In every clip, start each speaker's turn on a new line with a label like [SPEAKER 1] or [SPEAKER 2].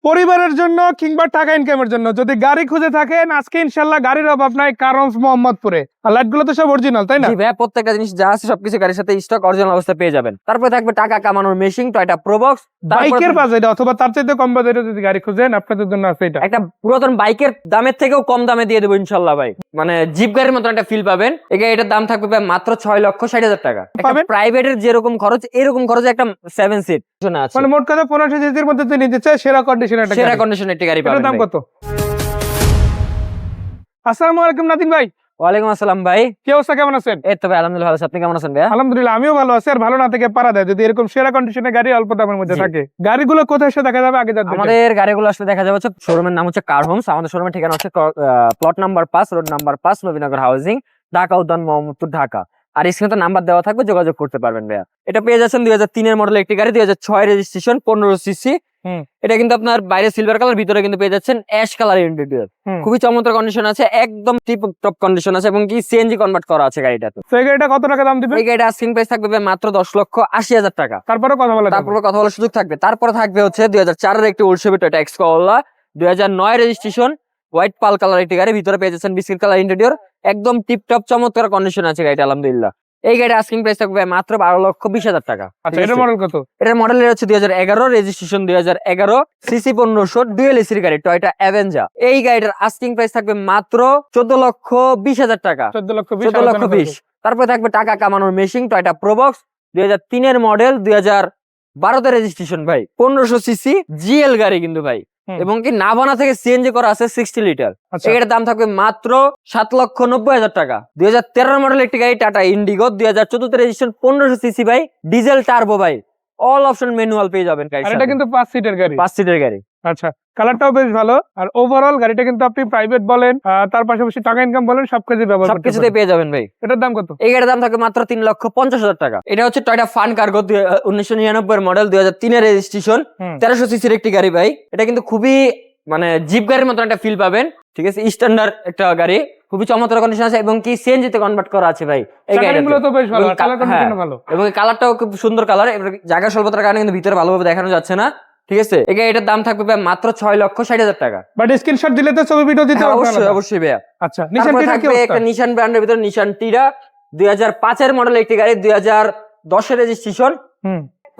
[SPEAKER 1] পরিবারের জন্য কিংবা টাকা ইনকামের জন্য যদি গাড়ি খুঁজে থাকেন আজকে ইনশাল্লাহ গাড়ির অভাব নাই কারণ মোহাম্মদপুরে। আর লাইট গুলো তো সব অরিজিনাল, তাই না?
[SPEAKER 2] জি ভাই, প্রত্যেকটা জিনিস যা আছে সবকিছু গাড়ির সাথে স্টক অরিজিনাল অবস্থায় পেয়ে যাবেন। তারপরে থাকবে টাকা কামানোর মেশিন, টয়োটা প্রোবক্স,
[SPEAKER 1] বাইকের বাজেট অথবা তার চাইতে কম বাজেটে যদি গাড়ি খুঁজেন আপনাদের জন্য আছে এটা।
[SPEAKER 2] একটা পুরাতন বাইকের দামের থেকেও কম দামে দিয়ে দেবো ইনশাল্লাহ ভাই। মানে জিপ গাড়ির মতন একটা ফিল পাবেন। এটার দাম থাকবে ভাই মাত্র 6,60,000 টাকা। প্রাইভেটের যেরকম খরচ এরকম খরচে একটা 7 সিট আছে।
[SPEAKER 1] মানে মোট কথা 1500 সিসির মধ্যে তুই নিতে চাই সেরা কন্ডিশনের একটা গাড়ি।
[SPEAKER 2] সেরা কন্ডিশনের একটা গাড়ি পাবেন।
[SPEAKER 1] দাম কত? আসসালামু আলাইকুম নাদিম ভাই।
[SPEAKER 2] ওয়ালাইকুম আসসালাম ভাই,
[SPEAKER 1] কি অবস্থা, কেমন আছেন?
[SPEAKER 2] এই তো ভাই আলহামদুলিল্লাহ ভালো আছি, আপনি কেমন আছেন ভাই?
[SPEAKER 1] আলহামদুলিল্লাহ আমিও ভালো আছি। আর ভালো না থেকে পারা দেয় যদি এরকম সেরা কন্ডিশনের গাড়ি অল্প দামের মধ্যে থাকে। গাড়িগুলো কোথায় এসে দেখা যাবে আগে জানতে চাই।
[SPEAKER 2] আমাদের গাড়িগুলো আসলে দেখা যাবে শোরুমের নাম হচ্ছে কার হোমস। আমাদের শোরুমের ঠিকানা হচ্ছে plot number 5, road number 5, Nabinagar housing, Dhaka উদ্যান, মোহাম্মদপুর, ঢাকা। আর স্ক্রিনে তো নাম্বার দেওয়া থাকবে, যোগাযোগ করতে পারবেন ভাইয়া। এটা পেয়ে যাচ্ছেন 2003 এর মডেল একটি গাড়ি, 2006 রেজিস্ট্রেশন, 15 সিসি। এটা কিন্তু আপনার বাইরে সিলভার কালার, ভিতরে কিন্তু পেয়ে যাচ্ছেন অ্যাশ কালার ইন্টেরিয়র। খুবই চমৎকার কন্ডিশন আছে, একদম টিপ টপ কন্ডিশন আছে এবং কি সিএনজি কনভার্ট করা আছে গাড়িটাতে।
[SPEAKER 1] তো এই গাড়িটা কত টাকা দাম দিবেন?
[SPEAKER 2] এই গাড়িটা আস্কিং প্রাইস থাকবে মাত্র 10,80,000 টাকা।
[SPEAKER 1] তারপরে কথা বলার
[SPEAKER 2] সুযোগ থাকবে। তারপরে থাকবে হচ্ছে 2004 এর একটি old shape Toyota X Corolla, 2009 registration, white পাল কালার একটি গাড়ি, ভিতরে পেয়ে যাচ্ছেন বিস্কিট কালার ইন্টেরিয়র, একদম টিপ টপ চমৎকার কন্ডিশন আছে গাড়িটা আলহামদুলিল্লাহ। এই গাড়ির আস্কিং প্রাইস থাকবে মাত্র 12,20,000 টাকা।
[SPEAKER 1] আচ্ছা, এটার মডেল কত?
[SPEAKER 2] এটার মডেল হচ্ছে 2011, রেজিস্ট্রেশন 2011, সিসি 1500, ডুয়েল এসির গাড়ি, টয়োটা অ্যাভেঞ্জার। এই গাড়িটার আস্কিং প্রাইস থাকবে মাত্র 14,20,000 টাকা। 14,20,000। তারপরে থাকবে টাকা কামানোর মেশিন, টয়োটা প্রোবক্স, 2003 এর মডেল, 2012 রেজিস্ট্রেশন ভাই, 1500 সিসি জিএল গাড়ি কিন্তু ভাই, এবং কি নাভানা থেকে সিএনজি করা আছে 60 লিটার। এটার দাম থাকবে মাত্র 7,90,000 টাকা। 2013 মডেল একটি গাড়ি, টাটা ইন্ডিগো, 2014 রেজিস্ট্রেশন, 1500 সিসি ভাই, ডিজেল টার্বো ভাই, অল অপশন ম্যানুয়াল পেয়ে যাবেন গাড়ি।
[SPEAKER 1] এটা কিন্তু 5 সিটের গাড়ি।
[SPEAKER 2] 5 সিটের গাড়ি।
[SPEAKER 1] আচ্ছা, কালারটাও বেশ ভালো। আর ওভারঅল গাড়িটা কিন্তু আপনি প্রাইভেট বলেন, তার পাশাপাশি টাকা ইনকাম বলেন, সবকিছু ব্যবহার করতে
[SPEAKER 2] সবকিছুতে পেয়ে যাবেন ভাই।
[SPEAKER 1] এটার দাম কত?
[SPEAKER 2] এই গাড়ির দাম থাকবে মাত্র 3,50,000 টাকা। এটা হচ্ছে Toyota fun cargo, 1999 model, 2003 registration, 1300 সিসির একটি গাড়ি ভাই। এটা কিন্তু খুবই মানে জিপ গাড়ির মতো একটা ফিল পাবেন, ঠিক আছে? স্ট্যান্ডার্ড একটা গাড়ি, খুবই চমৎকার কন্ডিশন আছে এবং কি সিএনজি তে কনভার্ট করা আছে ভাই। এই গাড়িগুলো তো বেশ ভালো, কালার কন্ডিশনও ভালো এবং কালারটাও খুব সুন্দর কালার। জায়গা স্বল্পতার কারণে কিন্তু ভিতরে ভালোভাবে দেখানো যাচ্ছে না, ঠিক আছে? এটার দাম থাকবে ভাই মাত্র 6,60,000 টাকা।
[SPEAKER 1] বাট স্ক্রিনশট দিলে তো ছবি ভিডিও দিতে হবে।
[SPEAKER 2] অবশ্যই অবশ্যই ভাইয়া।
[SPEAKER 1] আচ্ছা, নিশান টিরা কি অবস্থা?
[SPEAKER 2] একটা নিশান ব্র্যান্ডের ভিতরে নিশান টিরা, 2005 এর মডেল একটি গাড়ি, 2010 এর রেজিস্ট্রেশন,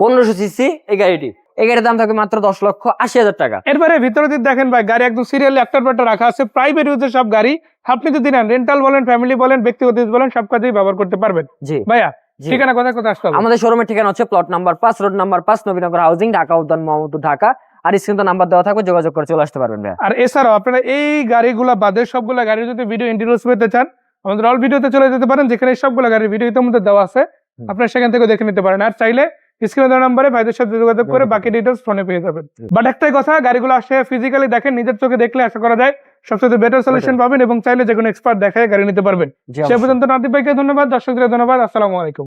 [SPEAKER 2] 1500 সিসি এই গাড়িটি। এই গাড়ির দাম থাকবে মাত্র 10,80,000 টাকা।
[SPEAKER 1] এরপরে ভিতরে যদি দেখেন ভাই, গাড়ি একদম সিরিয়ালি একটার পর একটা রাখা আছে, প্রাইভেট ইউজের সব গাড়ি। আপনি যদি নেন, রেন্টাল বলেন, ফ্যামিলি বলেন, ব্যক্তিগত ইউজ বলেন, সব কাজেই ব্যবহার করতে পারবেন।
[SPEAKER 2] জি
[SPEAKER 1] ভাইয়া, ঠিকানা কোথায় আসতে হবে?
[SPEAKER 2] আমাদের শোরুমের ঠিকানা হচ্ছে plot number 5, road number 5, Nabinagar housing, Dhaka উদ্যান, মোহাম্মদপুর, ঢাকা। আর স্ক্রিনে নাম্বার দেওয়া থাকবে, যোগাযোগ করে চলে আসতে পারবেন ভাইয়া।
[SPEAKER 1] আর এছাড়াও আপনারা এই গাড়িগুলো বাদে সবগুলো গাড়ির যদি ভিডিও ইন্টারভিউস পেতে চান, আমাদের অল ভিডিওতে চলে যেতে পারেন, যেখানে সবগুলো গাড়ির ভিডিও ইতিমধ্যে দেওয়া আছে, আপনারা সেখান থেকে দেখে নিতে পারেন। আর চাইলে স্ক্রিনে দেওয়া নম্বরে ভাইদের সাথে যোগাযোগ করে বাকি ডিটেইলস ফোনে পেয়ে যাবেন। বাট একটাই কথা, গাড়িগুলো আসে ফিজিক্যালি দেখেন, নিজের চোখে দেখলে আশা করা যায় সবচেয়ে বেটার সলিউশন পাবেন এবং চাইলে যে কোনো এক্সপার্ট দেখায় গাড়ি নিতে পারবেন। সে পর্যন্ত নাদিম ভাইকে ধন্যবাদ, দর্শকদের ধন্যবাদ। আসসালামু আলাইকুম।